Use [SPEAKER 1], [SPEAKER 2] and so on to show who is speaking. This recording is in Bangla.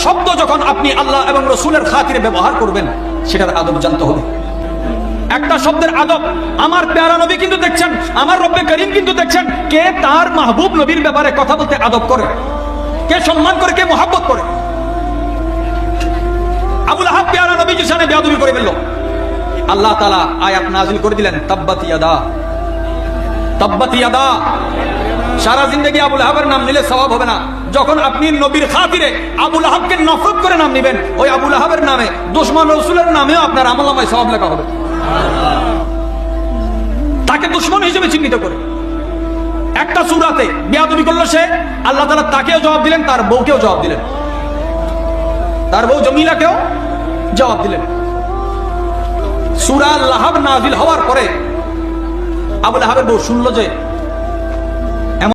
[SPEAKER 1] শব্দ যখন আপনি আল্লাহ এবং রসুলের খাতিরে ব্যবহার করবেন, সেটার আদব জানতে হবে। একটা শব্দের আদব, আমার প্যারা নবী কিন্তু দেখছেন, আমার রব্বে করিম কিন্তু দেখছেন, কে তার মাহবুব নবীর ব্যাপারে কথা বলতে আদব করে, কে সম্মান করে, কে মোহাব্বত করে। আবু লাহাব প্যারা নবীর সামনে বেয়াদবি করে ফেলল, আল্লাহ তাআলা আয়াত নাযিল করে দিলেন, তাব্বাত ইয়াদা, তাব্বাত ইয়াদা। সারা জিন্দেগি আবু লাহাবের নাম নিলে সওয়াব হবে না। যখন আপনি নবীর খাতিরে আবু লাহাবকে নফরত করে নাম নিবেন, ওই আবু লাহাবের নামে, দুশমন রাসূলের নামেও আপনার আমলনামায় সওয়াব লেখা হবে। তাকে দুশমন হিসেবে চিহ্নিত করে একটা সূরাতে বেয়াদবি করলো সে, আল্লাহ তাআলা তাকেও জবাব দিলেন, তার বউকেও জবাব দিলেন, তার বউ জমিলাকেও জবাব দিলেন। সূরা লাহাব নাযিল হওয়ার পরে আবু লাহাবের বউ শুনলো যে